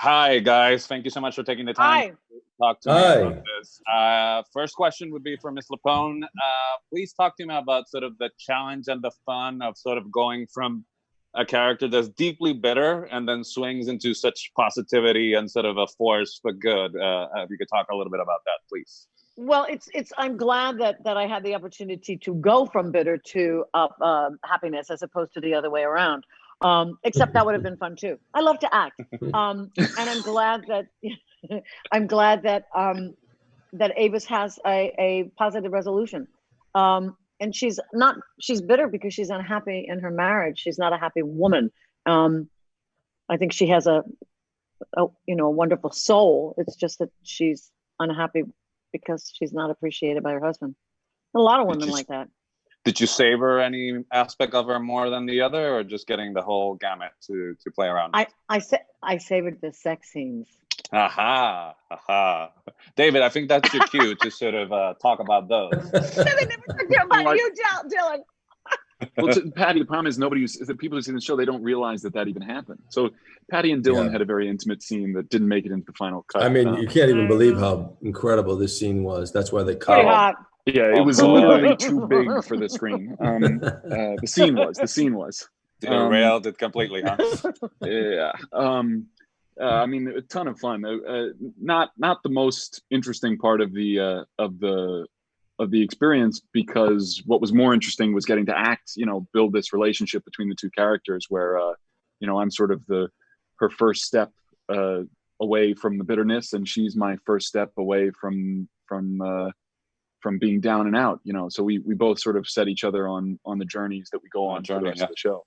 Hi, guys. Thank you so much for taking the time to talk to me about this. First question would be for Ms. Lupone. Please talk to me about sort of the challenge and the fun of sort of going from a character that's deeply bitter and then swings into such positivity and sort of a force for good. If you could talk a little bit about that, please. Well, I'm glad that I had the opportunity to go from bitter to happiness as opposed to the other way around. Except that would have been fun too. I love to act, and I'm glad that that Avis has a positive resolution. And she's bitter because she's unhappy in her marriage. She's not a happy woman. I think she has a wonderful soul. It's just that she's unhappy because she's not appreciated by her husband. A lot of women like that. Did you savor any aspect of her more than the other, or just getting the whole gamut to play around? I savored the sex scenes. Aha. David, I think that's your cue to sort of talk about those. They never talked about you, Dylan. Well, Patti, the problem is the people who see the show, they don't realize that even happened. So Patti and Dylan had a very intimate scene that didn't make it into the final cut. I mean, you can't even believe how incredible this scene was. That's why they cut Pretty it. hot. Yeah, it was literally too big for the screen. The scene was. Derailed it completely, huh? Yeah. I mean, a ton of fun. Not the most interesting part of the experience, because what was more interesting was getting to act. Build this relationship between the two characters, where I'm sort of her first step away from the bitterness, and she's my first step away from being down and out. So we both sort of set each other on the journeys that we go on for the rest of the show.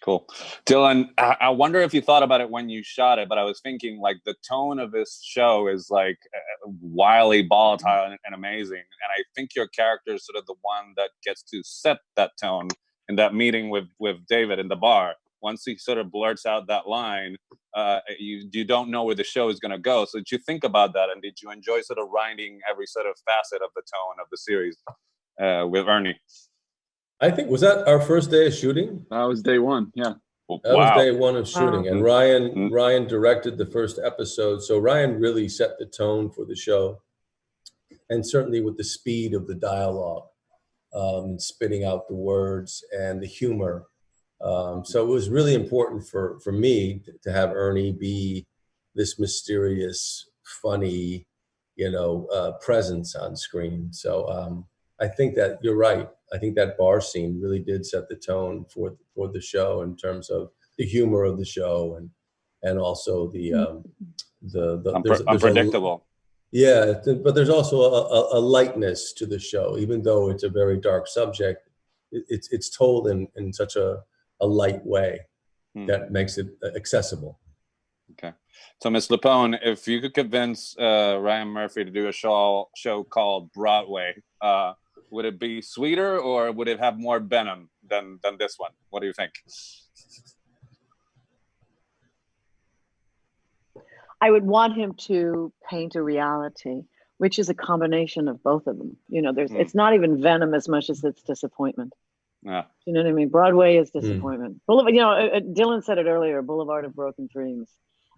Cool. Dylan, I wonder if you thought about it when you shot it, but I was thinking like the tone of this show is like wildly volatile and amazing. And I think your character is sort of the one that gets to set that tone in that meeting with David in the bar. Once he sort of blurts out that line, you don't know where the show is going to go. So did you think about that? And did you enjoy sort of writing every sort of facet of the tone of the series with Ernie? I think, was that our first day of shooting? That was day one, yeah. That was day one of shooting. And Ryan directed the first episode. So Ryan really set the tone for the show. And certainly with the speed of the dialogue, spitting out the words and the humor. So it was really important for me to have Ernie be this mysterious, funny, presence on screen. So I think that you're right. I think that bar scene really did set the tone for the show in terms of the humor of the show and also the unpredictable. But there's also a lightness to the show, even though it's a very dark subject. It's told in such a light way that makes it accessible. Okay. So, Ms. Lupone, if you could convince Ryan Murphy to do a show called Broadway, would it be sweeter or would it have more venom than this one? What do you think? I would want him to paint a reality, which is a combination of both of them. It's not even venom as much as it's disappointment. Yeah. You know what I mean? Broadway is disappointment. Dylan said it earlier, Boulevard of Broken Dreams.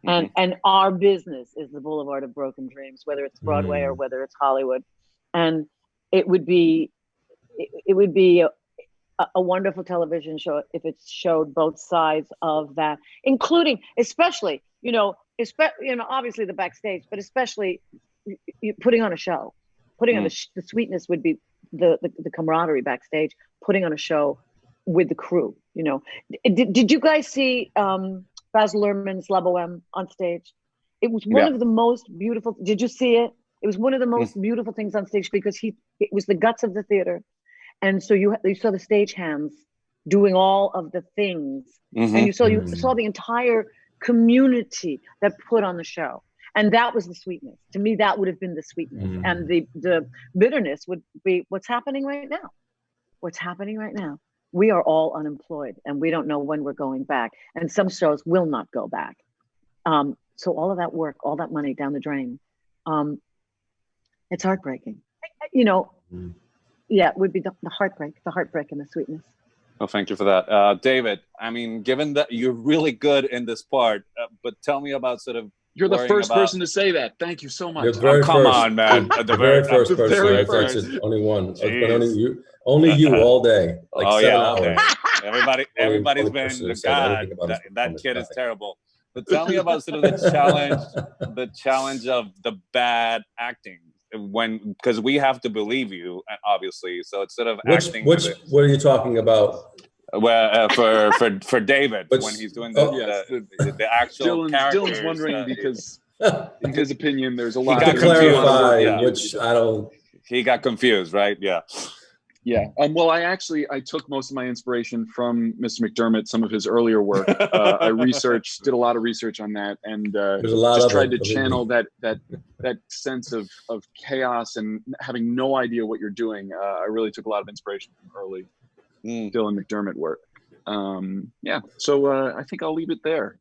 And our business is the Boulevard of Broken Dreams, whether it's Broadway or whether it's Hollywood. And it would be a wonderful television show if it showed both sides of that, including especially obviously the backstage, but especially putting on a show, putting on the sweetness would be the camaraderie backstage, putting on a show with the crew. Did you guys see Baz Luhrmann's La Boheme on stage? It was one of the most beautiful. Did you see it? It was one of the most beautiful things on stage because it was the guts of the theater. And so you saw the stagehands doing all of the things. And you saw the entire community that put on the show. And that was the sweetness. To me, that would have been the sweetness. And the bitterness would be what's happening right now. What's happening right now. We are all unemployed and we don't know when we're going back. And some shows will not go back. So all of that work, all that money down the drain. It's heartbreaking. Yeah, it would be the heartbreak and the sweetness. Well, thank you for that. David, I mean, given that you're really good in this part, but tell me about sort of You're the worrying first about- person to say that. Thank you so much. You're the very come first. on, man. The very first the person. very I first. texted only one. It's been Jeez. only you all day. Like oh 7 yeah, all hours. day. Everybody's only been person who the said God. anything about his That performance. kid is Nothing. terrible. But tell me about sort of the challenge of the bad acting because we have to believe you, obviously. So it's sort of acting. What are you talking about? Well, for David when he's doing the actual characters. Dylan's wondering because in his opinion, there's a lot. got of clarify, yeah. which I don't. He got confused, right? Yeah. Yeah. Well, I took most of my inspiration from Mr. McDermott, some of his earlier work. I did a lot of research on that, and There's a lot just of tried it, to channel that sense of chaos and having no idea what you're doing. I really took a lot of inspiration from early Dylan McDermott work. So I think I'll leave it there.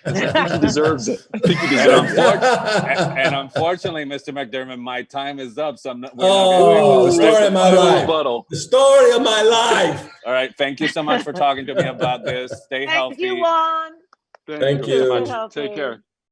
I think he deserves it. I think he deserves it. And unfortunately, Mr. McDermott, my time is up. So the story of my life. Rebuttal. The story of my life. All right. Thank you so much for talking to me about this. Stay healthy. Thank you, Juan. Thank you. Take care.